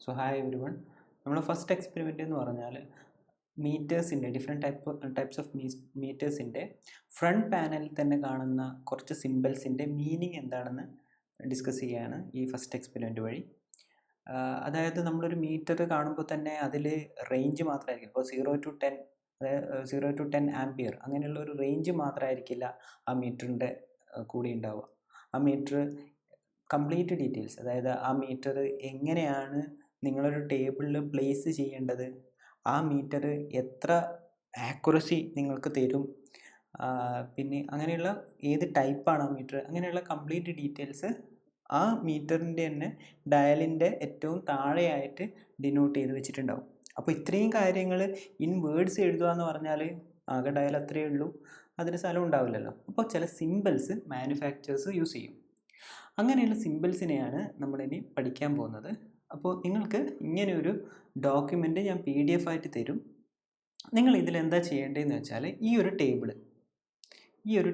So hi every one. നമ്മൾ first experiment എന്ന് പറഞ്ഞാൽ മീറ്റേഴ്സിൻ്റെ ടൈപ്സ് ഓഫ് മീറ്റേഴ്സിൻ്റെ ഫ്രണ്ട് പാനലിൽ തന്നെ കാണുന്ന കുറച്ച് സിമ്പിൾസിൻ്റെ മീനിങ് എന്താണെന്ന് ഡിസ്കസ് ചെയ്യുകയാണ് ഈ ഫസ്റ്റ് എക്സ്പെരിമെൻ്റ് വഴി. അതായത് നമ്മളൊരു മീറ്റർ കാണുമ്പോൾ തന്നെ അതിൽ റേഞ്ച് മാത്രമായിരിക്കും. ഇപ്പോൾ 0 to 10 ആംപിയർ അങ്ങനെയുള്ള ഒരു റേഞ്ച് മാത്രമായിരിക്കില്ല ആ മീറ്ററിൻ്റെ കൂടി ഉണ്ടാവുക. ആ മീറ്റർ കംപ്ലീറ്റ് ഡീറ്റെയിൽസ്, അതായത് ആ മീറ്റർ എങ്ങനെയാണ് നിങ്ങളൊരു ടേബിളിൽ പ്ലേസ് ചെയ്യേണ്ടത്, ആ മീറ്റർ എത്ര ആക്യുറസി നിങ്ങൾക്ക് തരും, പിന്നെ അങ്ങനെയുള്ള ഏത് ടൈപ്പാണ് ആ മീറ്റർ, അങ്ങനെയുള്ള കംപ്ലീറ്റ് ഡീറ്റെയിൽസ് ആ മീറ്ററിൻ്റെ തന്നെ ഡയലിൻ്റെ ഏറ്റവും താഴെയായിട്ട് ഡിനോട്ട് ചെയ്ത് വെച്ചിട്ടുണ്ടാവും. അപ്പോൾ ഇത്രയും കാര്യങ്ങൾ ഇൻ വേർഡ്സ് എഴുതുക എന്ന് പറഞ്ഞാൽ ആകെ ഡയൽ അത്രയേ ഉള്ളൂ, അതിന് സ്ഥലം ഉണ്ടാവില്ലല്ലോ. അപ്പോൾ ചില സിമ്പിൾസ് മാനുഫാക്ചേഴ്സ് യൂസ് ചെയ്യും. അങ്ങനെയുള്ള സിമ്പിൾസിനെയാണ് നമ്മളിനി പഠിക്കാൻ പോകുന്നത്. അപ്പോൾ നിങ്ങൾക്ക് ഇങ്ങനെയൊരു ഡോക്യുമെൻ്റ് ഞാൻ PDF ആയിട്ട് തരും. നിങ്ങൾ ഇതിലെന്താ ചെയ്യേണ്ടതെന്ന് വെച്ചാൽ ഈ ഒരു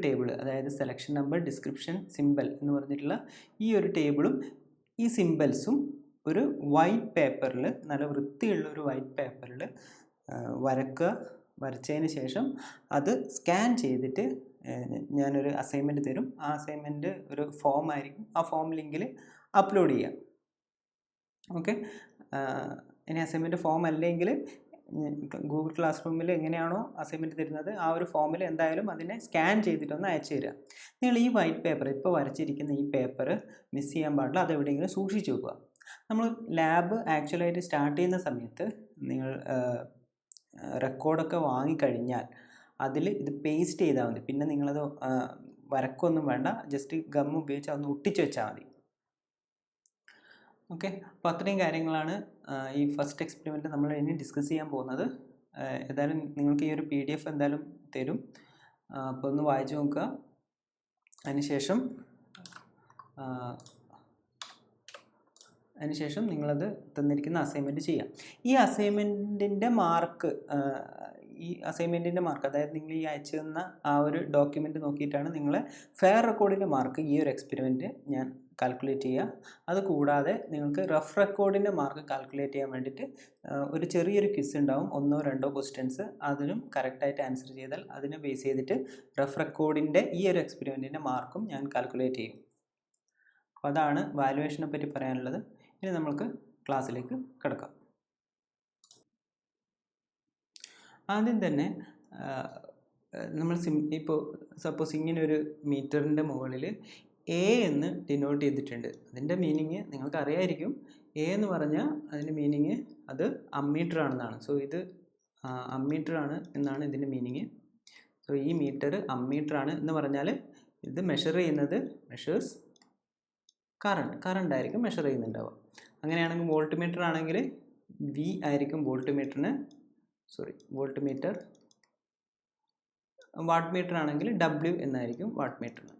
ടേബിൾ അതായത് സെലക്ഷൻ നമ്പർ, ഡിസ്ക്രിപ്ഷൻ, സിമ്പിൾ എന്ന് പറഞ്ഞിട്ടുള്ള ഈ ഒരു ടേബിളും ഈ സിമ്പിൾസും ഒരു വൈറ്റ് പേപ്പറിൽ, നല്ല വൃത്തിയുള്ള ഒരു വൈറ്റ് പേപ്പറിൽ വരച്ചതിന് ശേഷം അത് സ്കാൻ ചെയ്തിട്ട് ഞാനൊരു അസൈൻമെൻറ്റ് തരും. ആ അസൈൻമെൻറ്റ് ഒരു ഫോം ആയിരിക്കും, ആ ഫോം ലിങ്കിൽ അപ്ലോഡ് ചെയ്യാം. ഓക്കെ. ഇനി അസൈൻമെൻറ്റ് ഫോം അല്ലെങ്കിൽ ഗൂഗിൾ ക്ലാസ് റൂമിൽ എങ്ങനെയാണോ അസൈൻമെൻറ്റ് തരുന്നത് ആ ഒരു ഫോമിൽ എന്തായാലും അതിനെ സ്കാൻ ചെയ്തിട്ടൊന്ന് അയച്ചു തരിക. നിങ്ങൾ ഈ വൈറ്റ് പേപ്പർ, ഇപ്പോൾ വരച്ചിരിക്കുന്ന ഈ പേപ്പർ മിസ് ചെയ്യാൻ പാടില്ല, അത് എവിടെയെങ്കിലും സൂക്ഷിച്ച് വെക്കുക. നമ്മൾ ലാബ് ആക്ച്വലായിട്ട് സ്റ്റാർട്ട് ചെയ്യുന്ന സമയത്ത് നിങ്ങൾ റെക്കോർഡൊക്കെ വാങ്ങിക്കഴിഞ്ഞാൽ അതിൽ ഇത് പേസ്റ്റ് ചെയ്താൽ മതി. പിന്നെ നിങ്ങളത് വരക്കൊന്നും വേണ്ട, ജസ്റ്റ് ഗം ഉപയോഗിച്ച് അതൊന്ന് ഒട്ടിച്ച് വെച്ചാൽ മതി. ഓക്കെ. അപ്പോൾ അത്രയും കാര്യങ്ങളാണ് ഈ ഫസ്റ്റ് എക്സ്പെരിമെൻറ്റ് നമ്മൾ ഇനി ഡിസ്കസ് ചെയ്യാൻ പോകുന്നത്. ഏതായാലും നിങ്ങൾക്ക് ഈ ഒരു PDF എന്തായാലും തരും. അപ്പോൾ ഒന്ന് വായിച്ചു നോക്കുക. അതിനുശേഷം നിങ്ങളത് തന്നിരിക്കുന്ന അസൈൻമെൻറ്റ് ചെയ്യാം. ഈ അസൈൻമെൻറ്റിൻ്റെ മാർക്ക് അതായത് നിങ്ങൾ ഈ അയച്ചു തന്ന ആ ഒരു ഡോക്യുമെൻ്റ് നോക്കിയിട്ടാണ് നിങ്ങളെ ഫെയർ റെക്കോർഡിൻ്റെ മാർക്ക് ഈ ഒരു എക്സ്പെരിമെൻറ്റ് ഞാൻ കാൽക്കുലേറ്റ് ചെയ്യുക. അതുകൂടാതെ നിങ്ങൾക്ക് റഫ് റെക്കോർഡിൻ്റെ മാർക്ക് കാൽക്കുലേറ്റ് ചെയ്യാൻ വേണ്ടിയിട്ട് ഒരു ചെറിയൊരു ക്വിസ് ഉണ്ടാവും, 1-2 ക്വസ്റ്റ്യൻസ്. അതിനും കറക്റ്റായിട്ട് ആൻസർ ചെയ്താൽ അതിനെ ബേസ് ചെയ്തിട്ട് റഫ് റെക്കോർഡിൻ്റെ ഈ ഒരു എക്സ്പെരിമെൻറ്റിൻ്റെ മാർക്കും ഞാൻ കാൽക്കുലേറ്റ് ചെയ്യും. അപ്പോൾ അതാണ് വാല്യുവേഷനെ പറ്റി പറയാനുള്ളത്. ഇനി നമുക്ക് ക്ലാസ്സിലേക്ക് കിടക്കാം. ആദ്യം തന്നെ നമ്മൾ ഇപ്പോൾ സപ്പോസ് ഇങ്ങനെ ഒരു മീറ്ററിൻ്റെ മുകളിൽ A എന്ന് ഡിനോട്ട് ചെയ്തിട്ടുണ്ട്. അതിൻ്റെ മീനിങ് നിങ്ങൾക്ക് അറിയായിരിക്കും. A എന്ന് പറഞ്ഞാൽ അതിൻ്റെ മീനിങ് അത് അമ്മീറ്റർ ആണെന്നാണ്. സോ ഇത് അമ്മീറ്റർ ആണ് എന്നാണ് ഇതിൻ്റെ മീനിങ്. സോ ഈ മീറ്റർ അമ്മീറ്റർ ആണ് എന്ന് പറഞ്ഞാൽ ഇത് മെഷർ ചെയ്യുന്നത് കറണ്ട് ആയിരിക്കും മെഷർ ചെയ്യുന്നുണ്ടാവുക. അങ്ങനെയാണെങ്കിൽ വോൾട്ട് മീറ്റർ ആണെങ്കിൽ V ആയിരിക്കും വോൾട്ട് മീറ്റർ. വാട്ട് മീറ്റർ ആണെങ്കിൽ W എന്നായിരിക്കും വാട്ട് മീറ്ററിന്.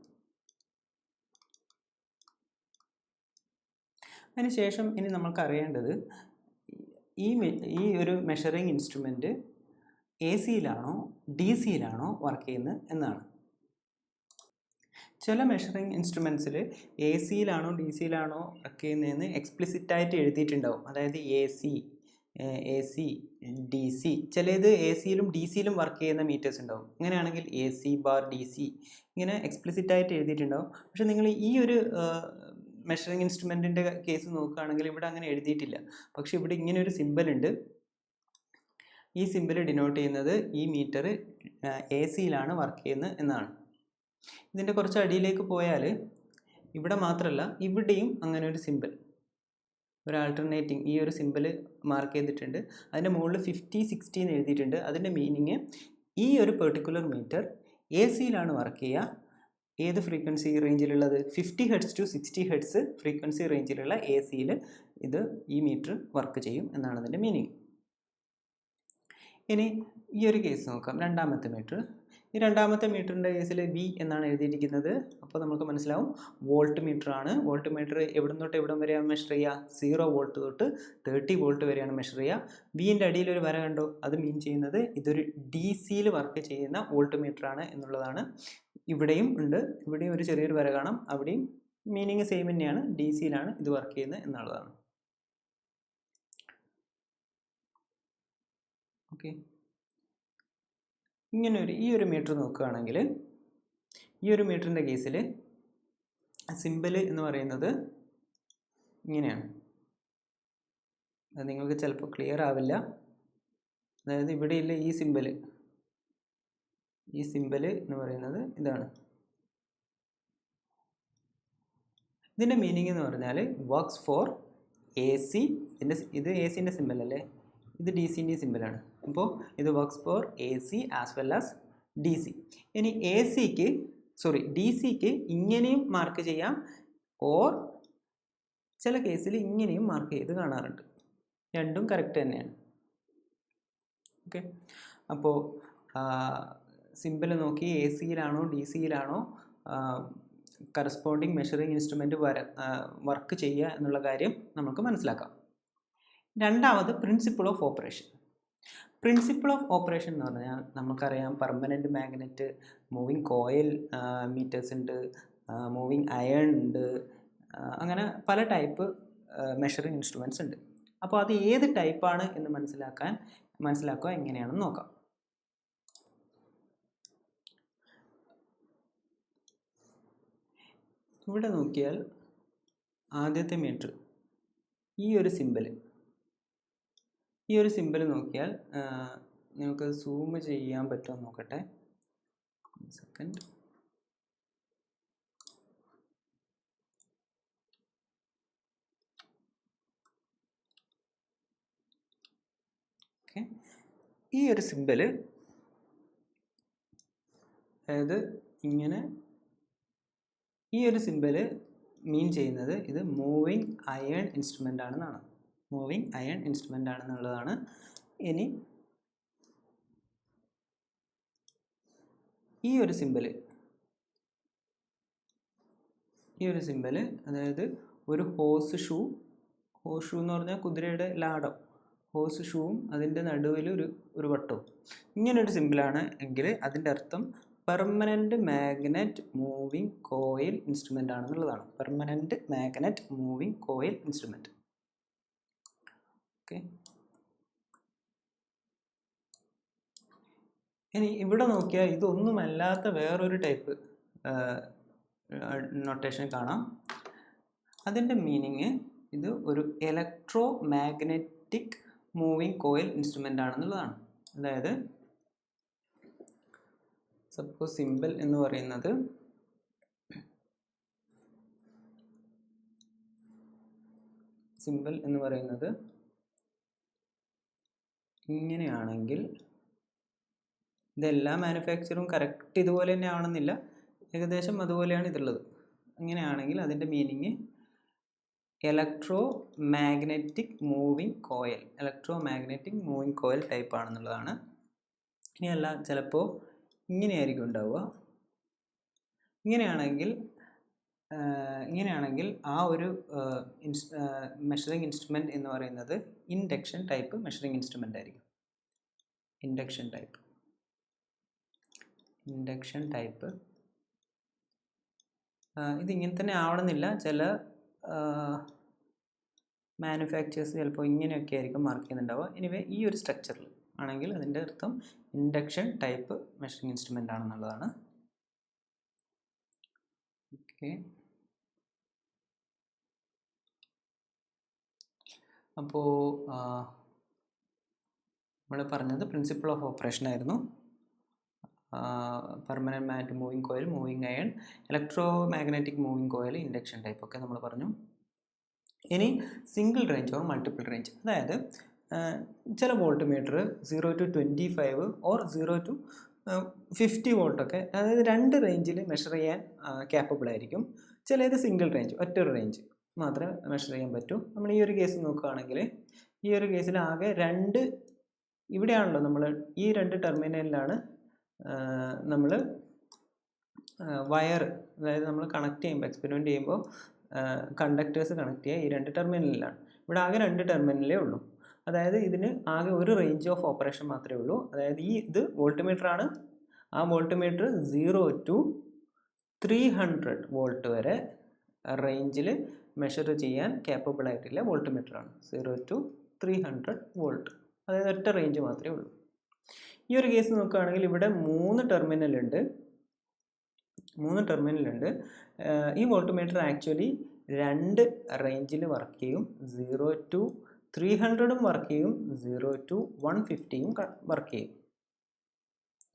അതിനുശേഷം ഇനി നമുക്ക് അറിയേണ്ടത് ഈ ഒരു മെഷറിംഗ് ഇൻസ്ട്രുമെൻറ്റ് AC-യിലാണോ DC-യിലാണോ വർക്ക് ചെയ്യുന്നത് എന്നാണ്. ചില മെഷറിംഗ് ഇൻസ്ട്രുമെൻറ്റ്സിൽ AC-യിലാണോ DC-യിലാണോ വർക്ക് ചെയ്യുന്നതെന്ന് എക്സ്പ്ലിസിറ്റായിട്ട് എഴുതിയിട്ടുണ്ടാവും. അതായത് AC, DC. ചിലത് AC-യിലും DC-യിലും വർക്ക് ചെയ്യുന്ന മീറ്റേഴ്സ് ഉണ്ടാവും. അങ്ങനെയാണെങ്കിൽ AC ബാർ DC ഇങ്ങനെ എക്സ്പ്ലിസിറ്റായിട്ട് എഴുതിയിട്ടുണ്ടാവും. പക്ഷെ നിങ്ങൾ ഈ ഒരു മെഷറിംഗ് ഇൻസ്ട്രുമെൻറ്റിൻ്റെ കേസ് നോക്കുകയാണെങ്കിൽ ഇവിടെ അങ്ങനെ എഴുതിയിട്ടില്ല. പക്ഷെ ഇവിടെ ഇങ്ങനെ ഒരു സിമ്പിൾ ഉണ്ട്. ഈ സിമ്പിൾ ഡിനോട്ട് ചെയ്യുന്നത് ഈ മീറ്റർ AC-യിലാണ് വർക്ക് ചെയ്യുന്നത് എന്നാണ്. ഇതിൻ്റെ കുറച്ച് അടിയിലേക്ക് പോയാൽ ഇവിടെ മാത്രമല്ല, ഇവിടെയും അങ്ങനെ ഒരു സിമ്പിൾ, ഒരു ആൾട്ടർനേറ്റിംഗ് ഈ ഒരു സിമ്പിൾ മാർക്ക് ചെയ്തിട്ടുണ്ട്. അതിൻ്റെ മുകളിൽ 50-60 എന്ന് എഴുതിയിട്ടുണ്ട്. അതിൻ്റെ മീനിങ് ഈ ഒരു പെർട്ടിക്കുലർ മീറ്റർ AC-യിലാണ് വർക്ക് ചെയ്യുക. ഏത് ഫ്രീക്വൻസി റേഞ്ചിലുള്ളത്? 50 Hz to 60 Hz ഫ്രീക്വൻസി റേഞ്ചിലുള്ള AC-യിൽ ഈ മീറ്റർ വർക്ക് ചെയ്യും എന്നാണ് അതിൻ്റെ മീനിങ്. ഇനി ഈ ഒരു കേസ് നോക്കാം. രണ്ടാമത്തെ മീറ്റർ. ഈ രണ്ടാമത്തെ മീറ്ററിൻ്റെ കേസിൽ V എന്നാണ് എഴുതിയിരിക്കുന്നത്. അപ്പോൾ നമുക്ക് മനസ്സിലാവും വോൾട്ട് മീറ്റർ ആണ്. വോൾട്ട് മീറ്റർ എവിടെ തൊട്ട് എവിടം വരെയാണ് മെഷർ ചെയ്യുക? 0 വോൾട്ട് തൊട്ട് 30 വോൾട്ട് വരെയാണ് മെഷർ ചെയ്യുക. Vൻ്റെ അടിയിൽ ഒരു വര കണ്ടോ? അത് മീൻ ചെയ്യുന്നത് ഇതൊരു DC-യിൽ വർക്ക് ചെയ്യുന്ന വോൾട്ട് മീറ്റർ ആണ് എന്നുള്ളതാണ്. ഇവിടെയും ഉണ്ട്, ഇവിടെയും ഒരു ചെറിയൊരു വര കാണാം. അവിടെയും മീനിങ് സെയിം തന്നെയാണ്, DC-യിലാണ് ഇത് വർക്ക് ചെയ്യുന്നത് എന്നുള്ളതാണ്. ഓക്കെ, ഈ ഒരു മീറ്റർ നോക്കുകയാണെങ്കിൽ ഈ ഒരു മീറ്ററിൻ്റെ കേസിൽ സിമ്പിൾ എന്ന് പറയുന്നത് ഇങ്ങനെയാണ്. അത് നിങ്ങൾക്ക് ചിലപ്പോൾ ക്ലിയർ ആവില്ല. അതായത് ഇവിടെയില്ല ഈ സിമ്പിൾ എന്ന് പറയുന്നത് ഇതാണ്. ഇതിൻ്റെ മീനിങ് എന്ന് പറഞ്ഞാൽ വർക്ക്സ് ഫോർ AC. ഇത് AC-ൻ്റെ സിമ്പിൾ അല്ലേ, ഇത് DC-ൻ്റെ സിമ്പിളാണ്. അപ്പോൾ ഇത് works for AC as well as DC. ഇനി DC-ക്ക് ഇങ്ങനെയും മാർക്ക് ചെയ്യാം, ഓർ ചില കേസിൽ ഇങ്ങനെയും മാർക്ക് ചെയ്ത് കാണാറുണ്ട്. രണ്ടും കറക്റ്റ് തന്നെയാണ്. ഓക്കെ, അപ്പോൾ സിമ്പിൾ നോക്കി AC-യിലാണോ DC-യിലാണോ കറസ്പോണ്ടിങ് മെഷറിംഗ് ഇൻസ്ട്രുമെൻറ്റ് വർക്ക് ചെയ്യുക എന്നുള്ള കാര്യം നമുക്ക് മനസ്സിലാക്കാം. രണ്ടാമത് principle of operation. Principle of operation എന്ന് പറഞ്ഞാൽ നമുക്കറിയാം, permanent magnet, moving coil meters ഉണ്ട്, മൂവിങ് അയൺ ഉണ്ട്, അങ്ങനെ പല ടൈപ്പ് മെഷറിംഗ് ഇൻസ്ട്രുമെൻറ്റ്സ് ഉണ്ട്. അപ്പോൾ അത് ഏത് ടൈപ്പാണ് എന്ന് മനസ്സിലാക്കുക എങ്ങനെയാണെന്ന് നോക്കാം. ഇവിടെ നോക്കിയാൽ ആദ്യത്തെ മീറ്റർ ഈ ഒരു സിമ്പിൾ നോക്കിയാൽ നിങ്ങൾക്ക് സൂം ചെയ്യാൻ പറ്റുമോ നോക്കട്ടെ. സെക്കൻഡ്. ഓക്കെ, ഈ ഒരു സിമ്പിൾ അതായത് ഇങ്ങനെ ഈ ഒരു സിമ്പിൾ മീൻ ചെയ്യുന്നത് ഇത് മൂവിങ് അയൺ ഇൻസ്ട്രുമെൻ്റ് ആണെന്നാണ്. മൂവിങ് അയൺ ഇൻസ്ട്രുമെൻ്റ് ആണെന്നുള്ളതാണ്. ഇനി ഈ ഒരു സിമ്പിൾ അതായത് ഒരു ഹോഴ്സ് ഷൂ എന്ന് പറഞ്ഞാൽ കുതിരയുടെ ലാടം, ഹോഴ്സ് ഷൂവും അതിൻ്റെ നടുവിൽ ഒരു വട്ടവും, ഇങ്ങനൊരു സിമ്പിളാണ് എങ്കിൽ അതിൻ്റെ അർത്ഥം permanent magnet moving coil instrument ആണെന്നുള്ളതാണ്. Permanent magnet moving coil instrument. Okay, ഇനി ഇവിടെ നോക്കിയാൽ ഇതൊന്നുമല്ലാത്ത വേറൊരു ടൈപ്പ് നൊട്ടേഷൻ കാണാം. അതിൻ്റെ മീനിങ് ഇത് ഒരു electromagnetic moving coil instrument ആണെന്നുള്ളതാണ്. അതായത് സപ്പോസ് സിമ്പിൾ എന്ന് പറയുന്നത് ഇങ്ങനെയാണെങ്കിൽ, ഇതെല്ലാ മാനുഫാക്ചറും കറക്റ്റ് ഇതുപോലെ തന്നെ ആവണമെന്നില്ല, ഏകദേശം അതുപോലെയാണ് ഇതുള്ളത്. അങ്ങനെയാണെങ്കിൽ അതിൻ്റെ meaning electromagnetic moving coil type ആണെന്നുള്ളതാണ്. ഇനിയല്ല, ചിലപ്പോൾ ഇങ്ങനെയായിരിക്കും ഉണ്ടാവുക. ഇങ്ങനെയാണെങ്കിൽ ആ ഒരു മെഷറിംഗ് ഇൻസ്ട്രുമെൻ്റ് എന്ന് പറയുന്നത് ഇൻഡക്ഷൻ ടൈപ്പ് മെഷറിംഗ് ഇൻസ്ട്രുമെൻ്റ് ആയിരിക്കും. ഇൻഡക്ഷൻ ടൈപ്പ് ഇതിങ്ങനെ തന്നെ ആവണമെന്നില്ല. ചില മാനുഫാക്ചേഴ്സ് ചിലപ്പോൾ ഇങ്ങനെയൊക്കെ ആയിരിക്കും മാർക്ക് ചെയ്യുന്നുണ്ടാവുക. എനിവേ ഈ ഒരു സ്ട്രക്ചറിൽ ആണെങ്കിൽ അതിൻ്റെ അർത്ഥം ഇൻഡക്ഷൻ ടൈപ്പ് മെഷറിംഗ് ഇൻസ്ട്രുമെൻ്റ് ആണെന്നുള്ളതാണ്. ഓക്കെ, അപ്പോൾ നമ്മൾ പറഞ്ഞത് പ്രിൻസിപ്പിൾ ഓഫ് ഓപ്പറേഷൻ ആയിരുന്നു. Permanent magnet moving coil, moving iron, electromagnetic moving coil, induction type ഒക്കെ നമ്മൾ പറഞ്ഞു. ഇനി single range or multiple range. അതായത് ചില voltmeter 0 to 25 or 0 to 50 വോൾട്ടൊക്കെ, അതായത് രണ്ട് റേഞ്ചിൽ മെഷർ ചെയ്യാൻ ക്യാപ്പബിൾ ആയിരിക്കും. ചിലത് സിംഗിൾ റേഞ്ച്, ഒറ്റൊരു റേഞ്ച് മാത്രമേ മെഷർ ചെയ്യാൻ പറ്റൂ. നമ്മൾ ഈ ഒരു കേസ് നോക്കുകയാണെങ്കിൽ, ഈ ഒരു കേസിൽ ആകെ ഇവിടെയാണല്ലോ നമ്മൾ ഈ രണ്ട് ടെർമിനലിലാണ് നമ്മൾ വയർ, അതായത് നമ്മൾ കണക്ട് ചെയ്യുമ്പോൾ, എക്സ്പെരിമെൻറ്റ് ചെയ്യുമ്പോൾ കണ്ടക്ടേഴ്സ് കണക്ട് ചെയ്യുക ഈ രണ്ട് ടെർമിനലിലാണ്. ഇവിടെ ആകെ രണ്ട് ടെർമിനലേ ഉള്ളൂ. അതായത് ഇതിന് ആകെ ഒരു റേഞ്ച് ഓഫ് ഓപ്പറേഷൻ മാത്രമേ ഉള്ളൂ. അതായത് ഇത് വോൾട്ട് മീറ്റർ ആണ്. ആ വോൾട്ട് മീറ്റർ 0 to 300 വോൾട്ട് വരെ റേഞ്ചിൽ മെഷർ ചെയ്യാൻ ക്യാപ്പബിൾ ആയിട്ടില്ല വോൾട്ട് മീറ്റർ ആണ്. 0 to 300 വോൾട്ട്, അതായത് ഒറ്റ റേഞ്ച് മാത്രമേ ഉള്ളൂ. ഈ ഒരു കേസ് നോക്കുകയാണെങ്കിൽ ഇവിടെ 3 ടെർമിനൽ ഉണ്ട്. ഈ വോൾട്ട്മീറ്റർ ആക്ച്വലി 2 റേഞ്ചിൽ വർക്ക് ചെയ്യും. 0 to 300 വർക്ക് ചെയ്യും, 0 to 150 വർക്ക് ചെയ്യും.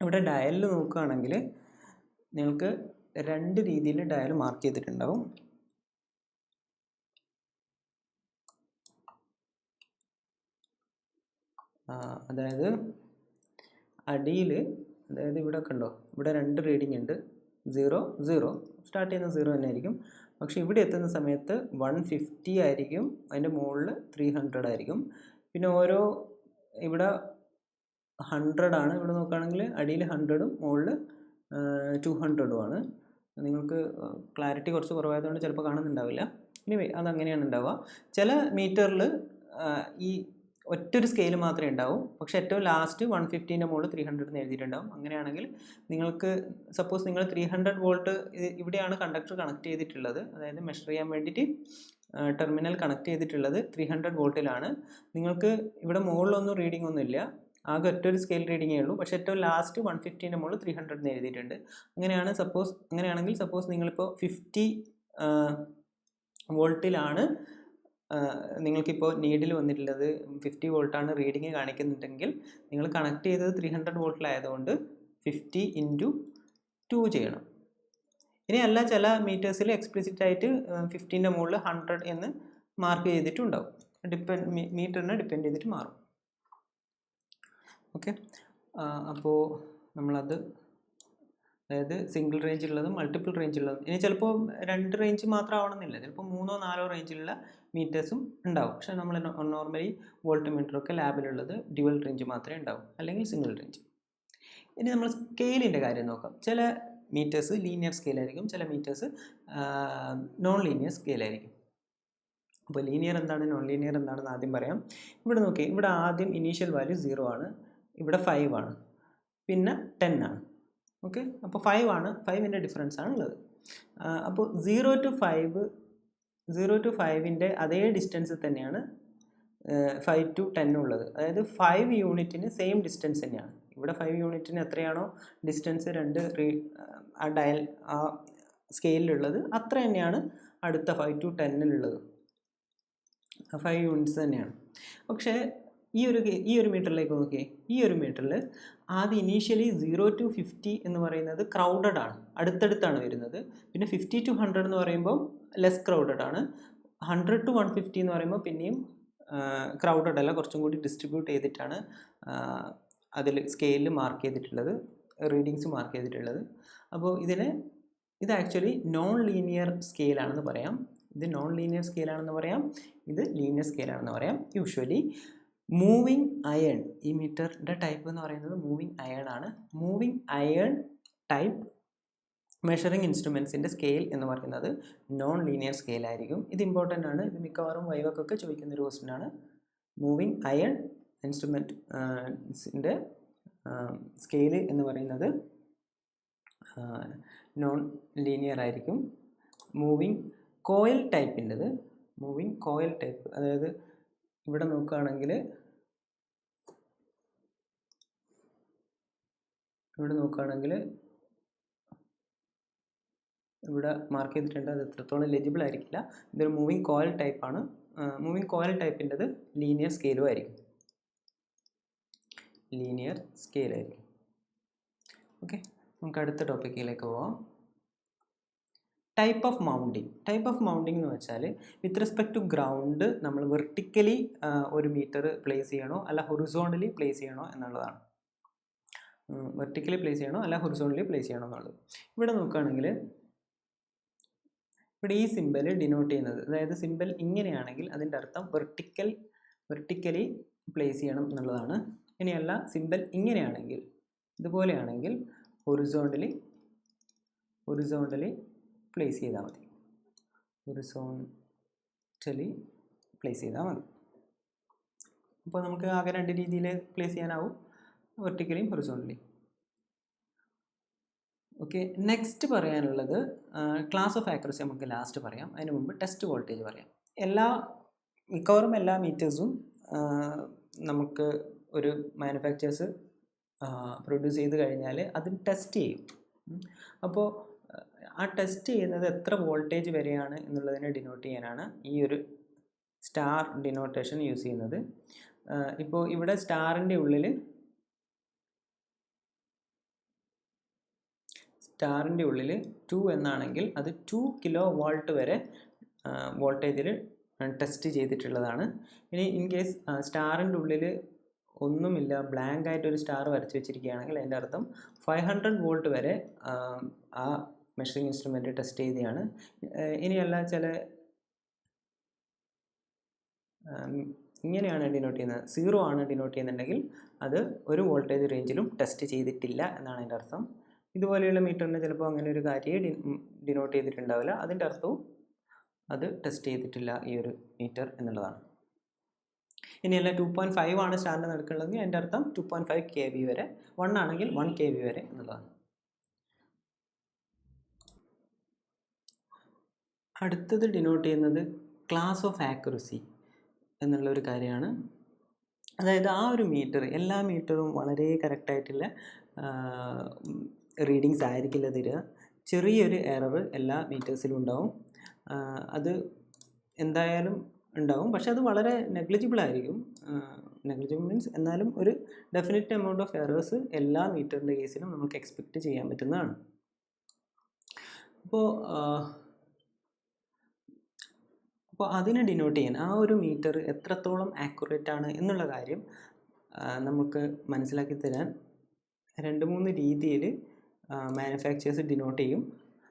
ഇവിടെ ഡയലിൽ നോക്കുകയാണെങ്കിൽ നിങ്ങൾക്ക് 2 രീതിയിൽ ഡയൽ മാർക്ക് ചെയ്തിട്ടുണ്ടാവും. അതായത് അടിയിൽ, അതായത് ഇവിടെ കണ്ടോ, ഇവിടെ 2 റീഡിംഗ് ഉണ്ട്. 0 0 സ്റ്റാർട്ട് ചെയ്യുന്ന 0 തന്നെ ആയിരിക്കും. പക്ഷേ ഇവിടെ എത്തുന്ന സമയത്ത് 150 ആയിരിക്കും, അതിൻ്റെ മുകളിൽ 300 ആയിരിക്കും. പിന്നെ ഓരോ ഇവിടെ 100 ആണ്. ഇവിടെ നോക്കുകയാണെങ്കിൽ അടിയിൽ 100ഉം മുകളിൽ 200ഉം ആണ്. നിങ്ങൾക്ക് ക്ലാരിറ്റി കുറച്ച് കുറവായതുകൊണ്ട് ചിലപ്പോൾ കാണുന്നുണ്ടാവില്ല. ഇനി അതങ്ങനെയാണ് ഉണ്ടാവുക. ചില മീറ്ററിൽ ഈ ഒറ്റൊരു സ്കെയിൽ മാത്രമേ ഉണ്ടാവൂ. പക്ഷേ ഏറ്റവും ലാസ്റ്റ് 150ൻ്റെ മുകളിൽ 300 എന്ന് എഴുതിയിട്ടുണ്ടാവും. അങ്ങനെയാണെങ്കിൽ നിങ്ങൾക്ക് സപ്പോസ് നിങ്ങൾ 300 വോൾട്ട് ഇവിടെയാണ് കണ്ടക്ടർ കണക്ട് ചെയ്തിട്ടുള്ളത്, അതായത് മെഷർ ചെയ്യാൻ വേണ്ടിയിട്ട് ടെർമിനൽ കണക്ട് ചെയ്തിട്ടുള്ളത് 300 വോൾട്ടിലാണ്. നിങ്ങൾക്ക് ഇവിടെ മുകളിലൊന്നും റീഡിംഗ് ഒന്നും ഇല്ല, ആകെ ഒറ്റൊരു സ്കെയിൽ റീഡിങ്ങേ ഉള്ളൂ. പക്ഷേ ഏറ്റവും ലാസ്റ്റ് 150ൻ്റെ മുകളിൽ 300 എന്ന് എഴുതിയിട്ടുണ്ട്. അങ്ങനെയാണെങ്കിൽ സപ്പോസ് നിങ്ങളിപ്പോൾ 50 വോൾട്ടിലാണ് നിങ്ങൾക്കിപ്പോൾ നീഡിൽ വന്നിട്ടുള്ളത്, 50 വോൾട്ടാണ് റീഡിങ് കാണിക്കുന്നുണ്ടെങ്കിൽ നിങ്ങൾ കണക്ട് ചെയ്തത് 300 വോൾട്ടിലായതുകൊണ്ട് 50 × 2 ചെയ്യണം. ഇനി അല്ല, ചില മീറ്റേഴ്സിൽ എക്സ്പ്ലിസിറ്റ് ആയിട്ട് 50ൻ്റെ മുകളിൽ 100 എന്ന് മാർക്ക് ചെയ്തിട്ടുണ്ടാവും. മീറ്ററിനെ ഡിപ്പെൻഡ് ചെയ്തിട്ട് മാറും. ഓക്കെ, അപ്പോൾ നമ്മളത്, അതായത് സിംഗിൾ റേഞ്ച് ഉള്ളതും മൾട്ടിപ്പിൾ റേഞ്ച് ഉള്ളതും, ഇനി ചിലപ്പോൾ 2 റേഞ്ച് മാത്രം ആവണമെന്നില്ല, ചിലപ്പോൾ 3 or 4 റേഞ്ചിലുള്ള മീറ്റേഴ്സും ഉണ്ടാവും. പക്ഷേ നമ്മൾ നോർമലി വോൾട്ട്മീറ്ററൊക്കെ ലാബിലുള്ളത് ഡ്യുവൽ റേഞ്ച് മാത്രമേ ഉണ്ടാവും, അല്ലെങ്കിൽ സിംഗിൾ റേഞ്ച്. ഇനി നമ്മൾ സ്കെയിലിൻ്റെ കാര്യം നോക്കാം. ചില മീറ്റേഴ്സ് ലീനിയർ സ്കെയിലായിരിക്കും, ചില മീറ്റേഴ്സ് നോൺ ലീനിയർ സ്കെയിലായിരിക്കും. അപ്പോൾ ലീനിയർ എന്താണ്, നോൺ ലീനിയർ എന്താണെന്ന് ആദ്യം പറയാം. ഇവിടെ നോക്കി, ഇവിടെ ആദ്യം ഇനീഷ്യൽ വാല്യൂ 0 ആണ്, ഇവിടെ 5 ആണ്, പിന്നെ 10 ആണ്. ഓക്കെ, അപ്പോൾ 5 ആണ്, 5ൻ്റെ ഡിഫറൻസ് ആണ് ഉള്ളത്. അപ്പോൾ 0 to 5ൻ്റെ അതേ ഡിസ്റ്റൻസ് തന്നെയാണ് 5 to 10 ഉള്ളത്. അതായത് 5 യൂണിറ്റിന് സെയിം ഡിസ്റ്റൻസ് തന്നെയാണ്. ഇവിടെ 5 യൂണിറ്റിന് എത്രയാണോ ഡിസ്റ്റൻസ് 2 ആ സ്കെയിലുള്ളത്, അത്ര തന്നെയാണ് അടുത്ത 5 to 10-ലുള്ളത്. 5 യൂണിറ്റ്സ് തന്നെയാണ്. പക്ഷേ ഈ ഒരു മീറ്ററിലേക്ക് നോക്കിയേ, ഈ ഒരു മീറ്ററിൽ ആദ്യം ഇനീഷ്യലി 0 to 50 എന്ന് പറയുന്നത് ക്രൗഡഡ് ആണ്, അടുത്തടുത്താണ് വരുന്നത്. പിന്നെ 50 to 100 എന്ന് പറയുമ്പോൾ ലെസ് ക്രൗഡഡ് ആണ്. 100 to 150 എന്ന് പറയുമ്പോൾ പിന്നെയും ക്രൗഡഡ് അല്ല, കുറച്ചും കൂടി ഡിസ്ട്രിബ്യൂട്ട് ചെയ്തിട്ടാണ് അതിൽ സ്കെയിലിൽ മാർക്ക് ചെയ്തിട്ടുള്ളത്, റീഡിങ്സ് മാർക്ക് ചെയ്തിട്ടുള്ളത്. അപ്പോൾ ഇത് ആക്ച്വലി നോൺ ലീനിയർ സ്കെയിലാണെന്ന് പറയാം. ഇത് നോൺ ലീനിയർ സ്കെയിലാണെന്ന് പറയാം, ഇത് ലീനിയർ സ്കെയിലാണെന്ന് പറയാം. യൂഷ്വലി മൂവിങ് അയൺ, ഈ മീറ്ററിൻ്റെ ടൈപ്പ് എന്ന് പറയുന്നത് മൂവിങ് അയൺ ആണ്. മൂവിങ് അയൺ ടൈപ്പ് മെഷറിംഗ് ഇൻസ്ട്രുമെൻസിൻ്റെ സ്കെയിൽ എന്ന് പറയുന്നത് നോൺ ലീനിയർ സ്കെയിലായിരിക്കും. ഇത് ഇമ്പോർട്ടൻ്റ് ആണ്, ഇത് മിക്കവാറും വൈവക്കൊക്കെ ചോദിക്കുന്നൊരു ക്വസ്റ്റ്യൻ ആണ്. മൂവിങ് അയൺ ഇൻസ്ട്രുമെൻറ്റിൻ്റെ സ്കെയിൽ എന്ന് പറയുന്നത് നോൺ ലീനിയർ ആയിരിക്കും. മൂവിങ് കോയിൽ ടൈപ്പിൻ്റെത്, മൂവിങ് കോയിൽ ടൈപ്പ്, അതായത് ഇവിടെ നോക്കുകയാണെങ്കിൽ ഇവിടെ മാർക്ക് ചെയ്തിട്ടുണ്ട്, അത് എത്രത്തോളം ലെജിബിൾ ആയിരിക്കില്ല. ഇതൊരു മൂവിങ് കോയിൽ ടൈപ്പാണ്. മൂവിങ് കോയിൽ ടൈപ്പിൻ്റെത് ലീനിയർ സ്കെയിലും ആയിരിക്കും, ഓക്കെ, നമുക്ക് അടുത്ത ടോപ്പിക്കിലേക്ക് പോവാം. ടൈപ്പ് ഓഫ് മൗണ്ടിങ് എന്ന് വെച്ചാൽ വിത്ത് റെസ്പെക്ട് ടു ഗ്രൗണ്ട് നമ്മൾ വെർട്ടിക്കലി ഒരു മീറ്റർ പ്ലേസ് ചെയ്യണോ അല്ല ഹൊറിസോണ്ടലി പ്ലേസ് ചെയ്യണോ എന്നുള്ളതാണ്. വെർട്ടിക്കലി പ്ലേസ് ചെയ്യണോ അല്ല ഹൊറിസോണ്ടലി പ്ലേസ് ചെയ്യണോ എന്നുള്ളത്. ഇവിടെ നോക്കുകയാണെങ്കിൽ ഇവിടെ ഈ സിമ്പൽ ഡിനോട്ട് ചെയ്യുന്നത്, അതായത് സിമ്പൽ ഇങ്ങനെയാണെങ്കിൽ അതിൻ്റെ അർത്ഥം വെർട്ടിക്കലി പ്ലേസ് ചെയ്യണം എന്നുള്ളതാണ്. ഇനിയല്ല, സിമ്പൽ ഇങ്ങനെയാണെങ്കിൽ, ഇതുപോലെയാണെങ്കിൽ ഹൊറിസോണ്ടലി പ്ലേസ് ചെയ്താൽ മതി, അപ്പോൾ നമുക്ക് ആകെ 2 രീതിയിൽ പ്ലേസ് ചെയ്യാനാവും, വെർട്ടിക്കലിയും ഹൊറിസോണ്ടലിയും. ഓക്കെ, നെക്സ്റ്റ് പറയാനുള്ളത് ക്ലാസ് ഓഫ് ആക്യുറസി നമുക്ക് ലാസ്റ്റ് പറയാം. അതിന് മുമ്പ് ടെസ്റ്റ് വോൾട്ടേജ് പറയാം. മിക്കവാറും എല്ലാ മീറ്റേഴ്സും നമുക്ക് ഒരു മാനുഫാക്ചേഴ്സ് പ്രൊഡ്യൂസ് ചെയ്ത് കഴിഞ്ഞാൽ അത് ടെസ്റ്റ് ചെയ്യും. അപ്പോൾ ആ ടെസ്റ്റ് ചെയ്യുന്നത് എത്ര വോൾട്ടേജ് വരെയാണ് എന്നുള്ളതിനെ ഡിനോട്ട് ചെയ്യാനാണ് ഈ ഒരു സ്റ്റാർ ഡിനോട്ടേഷൻ യൂസ് ചെയ്യുന്നത്. ഇപ്പോൾ ഇവിടെ സ്റ്റാറിൻ്റെ ഉള്ളിൽ സ്റ്റാറിൻ്റെ ഉള്ളിൽ 2 എന്നാണെങ്കിൽ അത് 2 കിലോ വോൾട്ട് വരെ വോൾട്ടേജിൽ ടെസ്റ്റ് ചെയ്തിട്ടുള്ളതാണ്. ഇനി ഇൻ കേസ് സ്റ്റാറിൻ്റെ ഉള്ളിൽ ഒന്നുമില്ല, ബ്ലാങ്ക് ആയിട്ടൊരു സ്റ്റാർ വരച്ച് വെച്ചിരിക്കുകയാണെങ്കിൽ അതിൻ്റെ അർത്ഥം 500 വോൾട്ട് വരെ ആ മെഷറിംഗ് ഇൻസ്ട്രുമെൻറ്റ് ടെസ്റ്റ് ചെയ്തതാണ്. ഇനിയല്ല ഇങ്ങനെയാണ് ഡിനോട്ട് ചെയ്യുന്നത്, 0 ആണ് ഡിനോട്ട് ചെയ്യുന്നുണ്ടെങ്കിൽ അത് ഒരു വോൾട്ടേജ് റേഞ്ചിലും ടെസ്റ്റ് ചെയ്തിട്ടില്ല എന്നാണ് അതിൻ്റെ അർത്ഥം. ഇതുപോലെയുള്ള മീറ്ററിന് ചിലപ്പോൾ അങ്ങനെ ഒരു കാര്യമേ ഡിനോട്ട് ചെയ്തിട്ടുണ്ടാവില്ല, അതിൻ്റെ അർത്ഥവും അത് ടെസ്റ്റ് ചെയ്തിട്ടില്ല ഈ ഒരു മീറ്റർ എന്നുള്ളതാണ്. ഇനിയല്ല 2.5 ആണ് സ്റ്റാറിൻ്റെ നടക്കുള്ളതെങ്കിൽ അതിൻ്റെ അർത്ഥം 2.5 kV വരെ, 1 ആണെങ്കിൽ 1 kV വരെ എന്നുള്ളതാണ്. അടുത്തത് ഡിനോട്ട് ചെയ്യുന്നത് ക്ലാസ് ഓഫ് ആക്യുറസി എന്നുള്ളൊരു കാര്യമാണ്. അതായത് ആ ഒരു മീറ്റർ, എല്ലാ മീറ്ററും വളരെ കറക്റ്റായിട്ടുള്ള റീഡിങ്സ് ആയിരിക്കില്ല തരിക. ചെറിയൊരു എറർ എല്ലാ മീറ്റേഴ്സിലും ഉണ്ടാവും. അത് എന്തായാലും ഉണ്ടാവും, പക്ഷെ അത് വളരെ നെഗ്ലിജിബിൾ ആയിരിക്കും. നെഗ്ലിജിബിൾ മീൻസ് എന്നാലും ഒരു ഡെഫിനിറ്റ് എമൗണ്ട് ഓഫ് എറേഴ്സ് എല്ലാ മീറ്ററിൻ്റെ കേസിലും നമുക്ക് എക്സ്പെക്റ്റ് ചെയ്യാൻ പറ്റുന്നതാണ്. അപ്പോൾ അതിനെ ഡിനോട്ട് ചെയ്യാൻ ആ ഒരു മീറ്റർ എത്രത്തോളം ആക്യുറേറ്റ് ആണ് എന്നുള്ള കാര്യം നമുക്ക് മനസ്സിലാക്കി തരാൻ 2-3 രീതിയിൽ മാനുഫാക്ചേഴ്സ് ഡിനോട്ട് ചെയ്യും.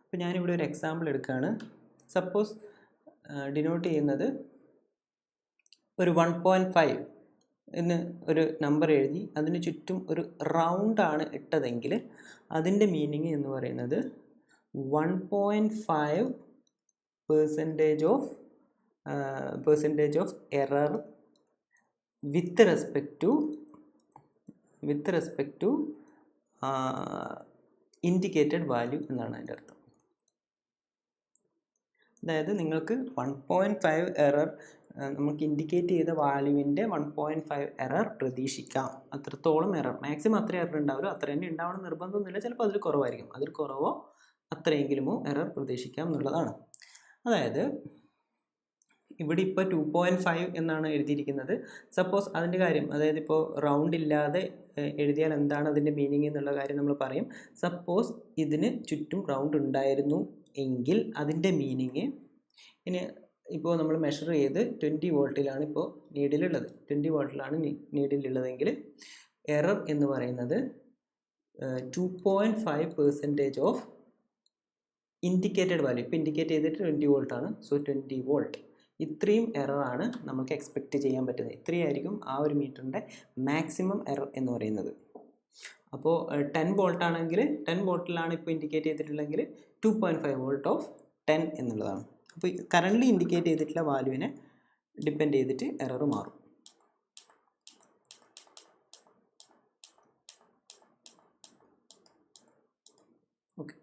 അപ്പോൾ ഞാനിവിടെ ഒരു എക്സാമ്പിൾ എടുക്കുകയാണ്. സപ്പോസ് ഡിനോട്ട് ചെയ്യുന്നത് ഒരു 1.5 എന്ന് ഒരു നമ്പർ എഴുതി അതിന് ചുറ്റും ഒരു റൗണ്ടാണ് ഇട്ടതെങ്കിൽ അതിൻ്റെ മീനിങ് എന്ന് പറയുന്നത് 1.5% of error with respect to indicated value എന്നാണ് അതിൻ്റെ അർത്ഥം. അതായത് നിങ്ങൾക്ക് 1.5 എറർ നമുക്ക് ഇൻഡിക്കേറ്റ് ചെയ്ത വാല്യൂവിൻ്റെ 1.5 എറർ പ്രതീക്ഷിക്കാം. അത്രത്തോളം എറർ, മാക്സിമം അത്ര എറർ ഉണ്ടാവില്ല, അത്ര തന്നെ ഉണ്ടാവണം നിർബന്ധമൊന്നുമില്ല, ചിലപ്പോൾ അതിൽ കുറവായിരിക്കും, അതിൽ കുറവോ അത്രയെങ്കിലുമോ എറർ പ്രതീക്ഷിക്കാം എന്നുള്ളതാണ്. അതായത് ഇവിടെ ഇപ്പോൾ 2.5 എന്നാണ് എഴുതിയിരിക്കുന്നത്. സപ്പോസ് അതിൻ്റെ കാര്യം, അതായത് ഇപ്പോൾ റൗണ്ട് ഇല്ലാതെ എഴുതിയാൽ എന്താണ് അതിൻ്റെ മീനിങ് എന്നുള്ള കാര്യം നമ്മൾ പറയും. സപ്പോസ് ഇതിന് ചുറ്റും റൗണ്ട് ഉണ്ടായിരുന്നു എങ്കിൽ അതിൻ്റെ മീനിങ്, ഇനി ഇപ്പോൾ നമ്മൾ മെഷർ ചെയ്ത് 20 വോൾട്ടിലാണ് ഇപ്പോൾ നീഡിലുള്ളത്, 20 വോൾട്ടിലാണ് നീഡിലുള്ളതെങ്കിൽ എറർ എന്ന് പറയുന്നത് 2.5% ഓഫ് ഇൻഡിക്കേറ്റഡ് വാല്യൂ. ഇപ്പോൾ ഇൻഡിക്കേറ്റ് ചെയ്തിട്ട് 20 വോൾട്ടാണ്, സോ 20 വോൾട്ട്. ഇത്രയും എററാണ് നമുക്ക് എക്സ്പെക്റ്റ് ചെയ്യാൻ പറ്റുന്നത്. ഇത്രയായിരിക്കും ആ ഒരു മീറ്ററിൻ്റെ മാക്സിമം എറർ എന്ന് പറയുന്നത്. അപ്പോൾ 10 വോൾട്ട് ആണെങ്കിൽ 10 വോൾട്ടിലാണ് ഇപ്പോൾ ഇൻഡിക്കേറ്റ് ചെയ്തിട്ടുള്ളതെങ്കിൽ 2.5 വോൾട്ട് ഓഫ് 10 എന്നുള്ളതാണ്. അപ്പോൾ കറൻ്റ്ലി ഇൻഡിക്കേറ്റ് ചെയ്തിട്ടുള്ള വാല്യൂവിനെ ഡിപ്പെൻഡ് ചെയ്തിട്ട് എറർ മാറും. ഓക്കെ,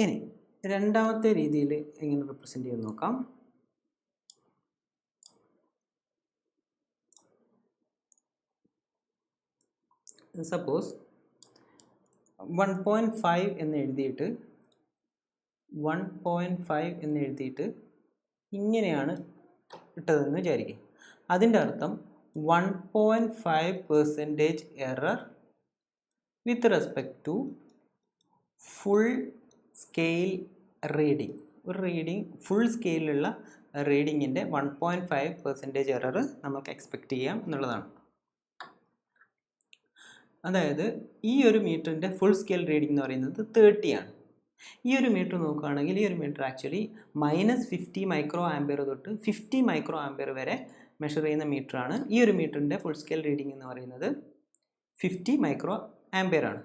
ഇനി രണ്ടാമത്തെ രീതിയിൽ എങ്ങനെ റിപ്രസെൻ്റ് ചെയ്യാൻ നോക്കാം. സപ്പോസ് 1.5 എന്ന് എഴുതിയിട്ട് ഇങ്ങനെയാണ് ഇട്ടതെന്ന് വിചാരിക്കും. അതിൻ്റെ അർത്ഥം 1.5% error with respect to full scale reading. ഒരു റീഡിങ് ഫുൾ സ്കെയിലുള്ള റീഡിങ്ങിൻ്റെ 1.5% എറർ നമുക്ക് എക്സ്പെക്റ്റ് ചെയ്യാം എന്നുള്ളതാണ്. അതായത് ഈ ഒരു മീറ്ററിൻ്റെ ഫുൾ സ്കെയിൽ റീഡിംഗ് എന്ന് പറയുന്നത് 30 ആണ്. ഈ ഒരു മീറ്റർ നോക്കുകയാണെങ്കിൽ ഈ ഒരു മീറ്റർ ആക്ച്വലി -50 മൈക്രോ ആംപിയർ തൊട്ട് 50 മൈക്രോ ആംപിയർ വരെ മെഷർ ചെയ്യുന്ന മീറ്ററാണ്. ഈ ഒരു മീറ്ററിൻ്റെ ഫുൾ സ്കെയിൽ റീഡിംഗ് എന്ന് പറയുന്നത് 50 മൈക്രോ ആംപിയർ ആണ്.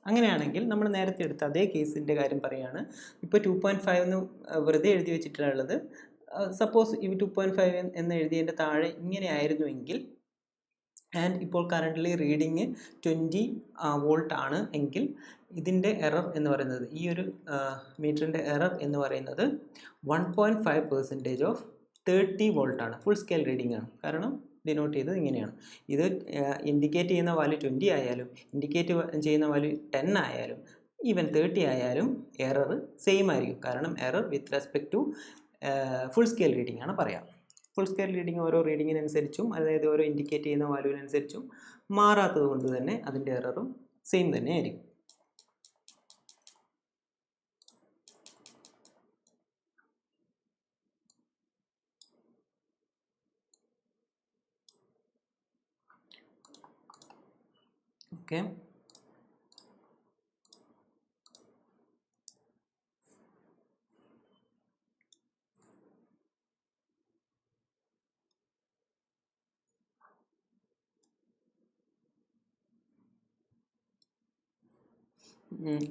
അങ്ങനെയാണെങ്കിൽ നമ്മൾ നേരത്തെ എടുത്ത അതേ കേസിൻ്റെ കാര്യം പറയുകയാണ്. ഇപ്പോൾ 2.5 എന്ന് വെറുതെ എഴുതി വെച്ചിട്ടുള്ളത്, സപ്പോസ് ഈ 2.5 എന്ന് എഴുതിയതിൻ്റെ താഴെ ഇങ്ങനെ ആയിരുന്നുവെങ്കിൽ ആൻഡ് ഇപ്പോൾ കറൻ്റ്ലി റീഡിങ് 20 വോൾട്ട് ആണ് എങ്കിൽ ഇതിൻ്റെ എറർ എന്ന് പറയുന്നത്, ഈ ഒരു മീറ്ററിൻ്റെ എറർ എന്ന് പറയുന്നത് 1.5% ഓഫ് 30 വോൾട്ടാണ്. ഫുൾ സ്കെയിൽ റീഡിംഗ് ആണ്. കാരണം ഡിനോട്ട് ചെയ്തത് ഇങ്ങനെയാണ്. ഇത് ഇൻഡിക്കേറ്റ് ചെയ്യുന്ന വാല്യൂ 20 ആയാലും ഇൻഡിക്കേറ്റ് ചെയ്യുന്ന വാല്യൂ 10 ആയാലും ഈവൻ 30 ആയാലും എറർ സെയിം ആയിരിക്കും. കാരണം error with respect to full scale reading ആണ് പറയാം. ഫുൾ സ്കെയിൽ റീഡിംഗ് ഓരോ റീഡിങ്ങിനനുസരിച്ചും അതായത് ഓരോ ഇൻഡിക്കേറ്റ് ചെയ്യുന്ന വാല്യൂവിനനുസരിച്ചും മാറാത്തത് കൊണ്ട് തന്നെ അതിൻ്റെ എററും സെയിം തന്നെ ആയിരിക്കും. ഓക്കെ,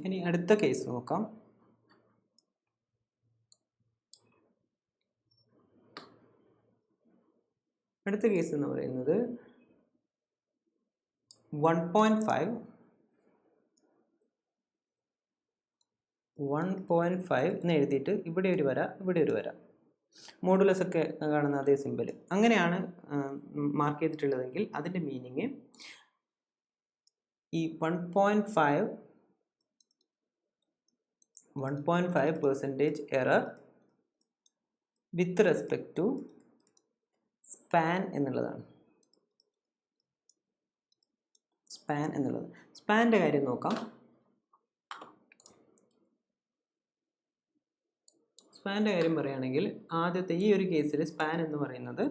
ഇനി അടുത്ത കേസ് നോക്കാം. അടുത്ത കേസ് എന്ന് പറയുന്നത് 1.5 എന്ന് എഴുതിയിട്ട് ഇവിടെ ഒരു വര ഇവിടെ ഒരു വര, മോഡുലസ് ഒക്കെ കാണുന്ന അതേ സിമ്പിൾ അങ്ങനെയാണ് മാർക്ക് ചെയ്തിട്ടുള്ളതെങ്കിൽ അതിൻ്റെ മീനിങ് ഈ 1.5% error with respect to span എന്നുള്ളതാണ്. സ്പാൻ എന്നുള്ളത്, സ്പാൻ്റെ കാര്യം നോക്കാം. സ്പാൻ്റെ കാര്യം പറയുകയാണെങ്കിൽ ആദ്യത്തെ ഈ ഒരു കേസിൽ സ്പാൻ എന്ന് പറയുന്നത്,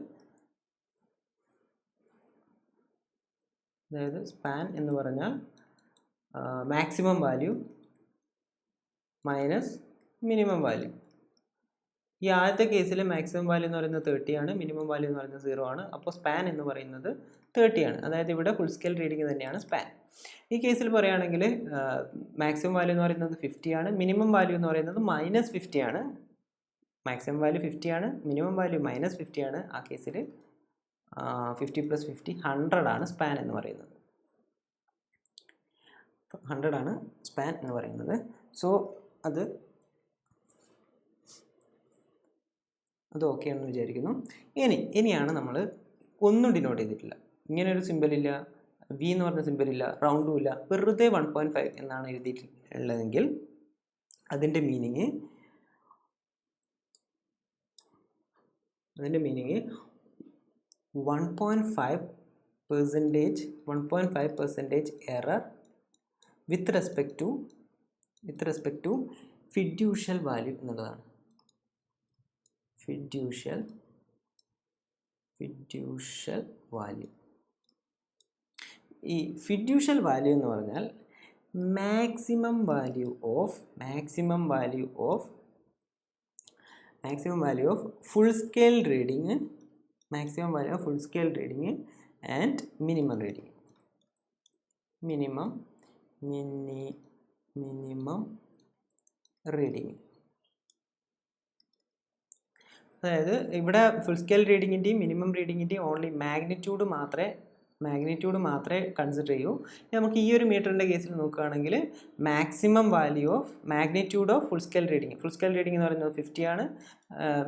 അതായത് സ്പാൻ എന്ന് പറഞ്ഞാൽ maximum value minus minimum value. ഈ ആദ്യത്തെ കേസിൽ മാക്സിമം വാല്യൂ എന്ന് പറയുന്നത് 30 ആണ്, മിനിമം വാല്യൂ എന്ന് പറയുന്നത് 0 ആണ്. അപ്പോൾ സ്പാൻ എന്ന് പറയുന്നത് 30 ആണ്. അതായത് ഇവിടെ ഫുൾ സ്കെയിൽ റീഡിംഗ് തന്നെയാണ് സ്പാൻ. ഈ കേസിൽ പറയുകയാണെങ്കിൽ മാക്സിമം വാല്യൂ എന്ന് പറയുന്നത് 50 ആണ്, മിനിമം വാല്യൂ എന്ന് പറയുന്നത് -50 ആണ്. മാക്സിമം വാല്യൂ 50 ആണ്, മിനിമം വാല്യൂ -50 ആണ്. ആ കേസിൽ 50 + 50 100 ആണ് സ്പാൻ എന്ന് പറയുന്നത്. 100 ആണ് സ്പാൻ എന്ന് പറയുന്നത്. സോ അത് ഓക്കെ ആണെന്ന് വിചാരിക്കുന്നു. ഇനിയാണ് നമ്മൾ ഒന്നും ഡിനോട്ട് ചെയ്തിട്ടില്ല, ഇങ്ങനെ ഒരു സിമ്പിൾ ഇല്ല, വി എന്ന് പറഞ്ഞ സിമ്പിൾ ഇല്ല, റൗണ്ടും ഇല്ല, വെറുതെ 1.5 എന്നാണ് എഴുതിയിട്ടുള്ളതെങ്കിൽ അതിൻ്റെ meaning 1.5% error with respect to fiducial value എന്നുള്ളതാണ്. Fiducial value. ഈ ഫിഡ്യൂഷ്യൽ വാല്യൂ എന്ന് പറഞ്ഞാൽ maximum value of full scale reading, and minimum reading. അതായത് ഇവിടെ ഫുൾ സ്കെയിൽ റീഡിങ്ങിൻ്റെയും മിനിമം റീഡിങ്ങിൻ്റെയും ഓൺലി മാഗ്നിറ്റ്യൂഡ് മാത്രമേ കൺസിഡർ ചെയ്യൂ. നമുക്ക് ഈ ഒരു മീറ്ററിൻ്റെ കേസിൽ നോക്കുകയാണെങ്കിൽ maximum value of magnitude of full scale reading എന്ന് പറയുന്നത് 50 ആണ്,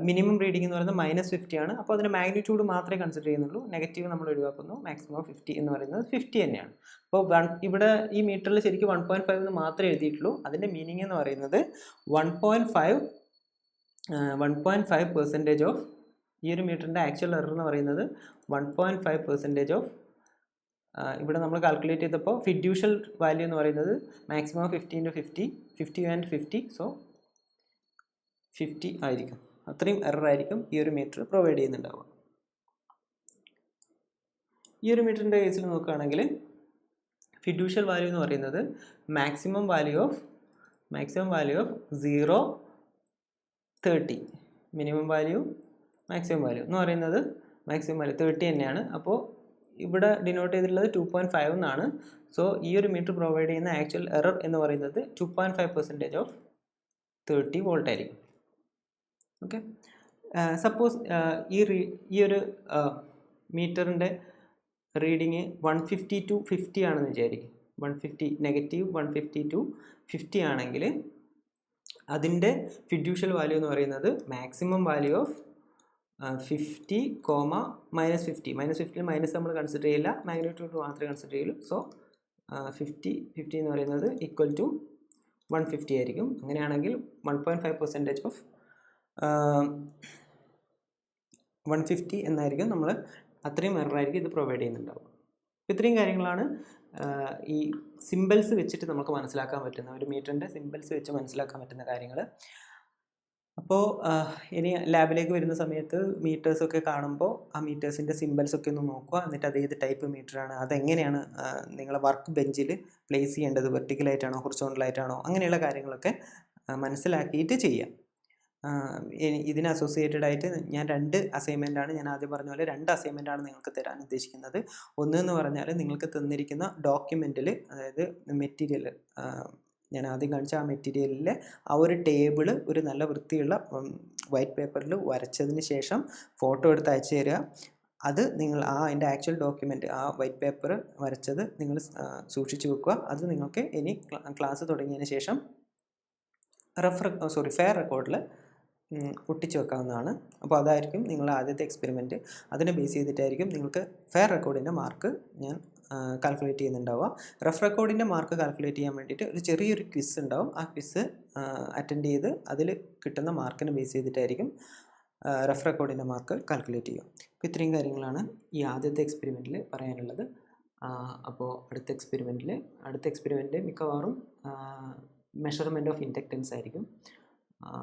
മിനിമം റീഡിംഗ് എന്ന് പറയുന്നത് -50 ആണ്. അപ്പോൾ അതിൻ്റെ മാഗ്നിറ്റ്യൂഡ് മാത്രമേ കൺസിഡർ ചെയ്യുന്നുള്ളൂ, നെഗറ്റീവ് നമ്മൾ ഒഴിവാക്കുന്നു. മാക്സിമം 50 എന്ന് പറയുന്നത് 50 തന്നെയാണ്. അപ്പോൾ ഇവിടെ ഈ മീറ്ററിൽ ശരിക്കും 1.5 എന്ന് മാത്രമേ എഴുതിയിട്ടുള്ളൂ. അതിൻ്റെ മീനിങ് എന്ന് പറയുന്നത് 1.5% ഓഫ് ഈ ഒരു മീറ്ററിൻ്റെ ആക്ച്വൽ എറർ എന്ന് പറയുന്നത് 1.5% ഓഫ് ഇവിടെ നമ്മൾ കാൽക്കുലേറ്റ് ചെയ്തപ്പോൾ ഫിഡ്യൂഷ്യൽ വാല്യൂ എന്ന് പറയുന്നത് മാക്സിമം 50 × 50 ആൻഡ് 50, സോ 50 ആയിരിക്കും. അത്രയും എറർ ആയിരിക്കും ഈ ഒരു മീറ്റർ പ്രൊവൈഡ് ചെയ്യുന്നുണ്ടാവുക. ഈ ഒരു മീറ്ററിൻ്റെ കേസിൽ നോക്കുകയാണെങ്കിൽ ഫിഡ്യൂഷ്യൽ വാല്യൂ എന്ന് പറയുന്നത് maximum value of 0, 30, minimum value maximum value എന്ന് പറയുന്നത് മാക്സിമം വാല്യൂ 30 തന്നെയാണ്. അപ്പോൾ ഇവിടെ ഡിനോട്ട് ചെയ്തിട്ടുള്ളത് 2.5 എന്നാണ്. സോ ഈ ഒരു മീറ്റർ പ്രൊവൈഡ് ചെയ്യുന്ന ആക്ച്വൽ എറർ എന്ന് പറയുന്നത് 2.5% ഓഫ് 30 വോൾട്ട് ആയിരിക്കും. ഓക്കെ, സപ്പോസ് ഈ ഒരു മീറ്ററിൻ്റെ റീഡിങ് 150 to 50 ആണെന്ന് വിചാരിക്കും. -150 to 50 ആണെങ്കിൽ അതിൻ്റെ ഫിഡ്യൂഷ്യൽ വാല്യൂ എന്ന് പറയുന്നത് മാക്സിമം വാല്യൂ ഓഫ് 50, -50. -50 മൈനസ് നമ്മൾ കൺസിഡർ ചെയ്യില്ല, മാഗ്നിറ്റ്യൂഡ് മാത്രമേ കൺസിഡർ ചെയ്യുള്ളൂ. സോ 50 എന്ന് പറയുന്നത് ഈക്വൽ ടു 150 ആയിരിക്കും. അങ്ങനെയാണെങ്കിൽ 1.5% ഓഫ് 150 എന്നായിരിക്കും നമ്മൾ അത്രയും എററായിരിക്കും ഇത് പ്രൊവൈഡ് ചെയ്യുന്നുണ്ടാവും. ഇത്രയും കാര്യങ്ങളാണ് ഈ സിമ്പിൾസ് വെച്ചിട്ട് നമുക്ക് മനസ്സിലാക്കാൻ പറ്റുന്ന, ഒരു മീറ്ററിൻ്റെ സിമ്പിൾസ് വെച്ച് മനസ്സിലാക്കാൻ പറ്റുന്ന കാര്യങ്ങൾ. അപ്പോൾ ഇനി ലാബിലേക്ക് വരുന്ന സമയത്ത് മീറ്റേഴ്സൊക്കെ കാണുമ്പോൾ ആ മീറ്റേഴ്സിൻ്റെ സിമ്പിൾസൊക്കെ ഒന്ന് നോക്കുക. എന്നിട്ട് അത് ഏത് ടൈപ്പ് മീറ്ററാണ്, അതെങ്ങനെയാണ് നിങ്ങളെ വർക്ക് ബെഞ്ചിൽ പ്ലേസ് ചെയ്യേണ്ടത്, വെർട്ടിക്കലായിട്ടാണോ ഹൊറിസോണ്ടലായിട്ടാണോ, അങ്ങനെയുള്ള കാര്യങ്ങളൊക്കെ മനസ്സിലാക്കിയിട്ട് ചെയ്യാം. ഇതിന് അസോസിയേറ്റഡ് ആയിട്ട് ഞാൻ 2 അസൈൻമെൻറ്റാണ്, ഞാൻ ആദ്യം പറഞ്ഞ പോലെ 2 അസൈൻമെൻറ്റാണ് നിങ്ങൾക്ക് തരാൻ ഉദ്ദേശിക്കുന്നത്. ഒന്ന് എന്ന് പറഞ്ഞാൽ നിങ്ങൾക്ക് തന്നിരിക്കുന്ന ഡോക്യുമെൻറ്റിൽ, അതായത് മെറ്റീരിയൽ, ഞാൻ ആദ്യം കാണിച്ച ആ മെറ്റീരിയലിലെ ആ ഒരു ടേബിൾ ഒരു നല്ല വൃത്തിയുള്ള വൈറ്റ് പേപ്പറിൽ വരച്ചതിന് ശേഷം ഫോട്ടോ എടുത്ത് അയച്ചു തരിക. അത് നിങ്ങൾ അതിൻ്റെ ആക്ച്വൽ ഡോക്യുമെൻറ്റ്, ആ വൈറ്റ് പേപ്പർ വരച്ചത് നിങ്ങൾ സൂക്ഷിച്ചു വെക്കുക. അത് നിങ്ങൾക്ക് ഇനി ക്ലാസ് തുടങ്ങിയതിന് ശേഷം ഫെയർ റെക്കോർഡിൽ ഒട്ടിച്ച് വെക്കാവുന്നതാണ്. അപ്പോൾ അതായിരിക്കും നിങ്ങളുടെ ആദ്യത്തെ എക്സ്പെരിമെൻറ്റ്. അതിനെ ബേസ് ചെയ്തിട്ടായിരിക്കും നിങ്ങൾക്ക് ഫെയർ റെക്കോർഡിൻ്റെ മാർക്ക് ഞാൻ കാൽക്കുലേറ്റ് ചെയ്യുന്നുണ്ടാവുക. റഫ് റെക്കോർഡിൻ്റെ മാർക്ക് കാൽക്കുലേറ്റ് ചെയ്യാൻ വേണ്ടിയിട്ട് ഒരു ചെറിയൊരു ക്വിസ് ഉണ്ടാവും. ആ ക്വിസ് അറ്റൻഡ് ചെയ്ത് അതിൽ കിട്ടുന്ന മാർക്കിനെ ബേസ് ചെയ്തിട്ടായിരിക്കും റഫ് റെക്കോർഡിൻ്റെ മാർക്ക് കാൽക്കുലേറ്റ് ചെയ്യുക. അപ്പോൾ ഇത്രയും കാര്യങ്ങളാണ് ഈ ആദ്യത്തെ എക്സ്പെരിമെൻറ്റിൽ പറയാനുള്ളത്. അപ്പോൾ അടുത്ത എക്സ്പെരിമെൻറ്റ് മിക്കവാറും മെഷർമെൻറ്റ് ഓഫ് ഇൻഡക്റ്റൻസ് ആയിരിക്കും.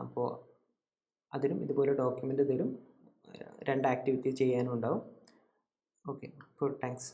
അപ്പോൾ അതിനും ഇതുപോലെ ഡോക്യുമെൻ്റ് തരും, 2 ആക്ടിവിറ്റി ചെയ്യാനും ഉണ്ടാവും. ഓക്കെ, അപ്പോൾ താങ്ക്സ്.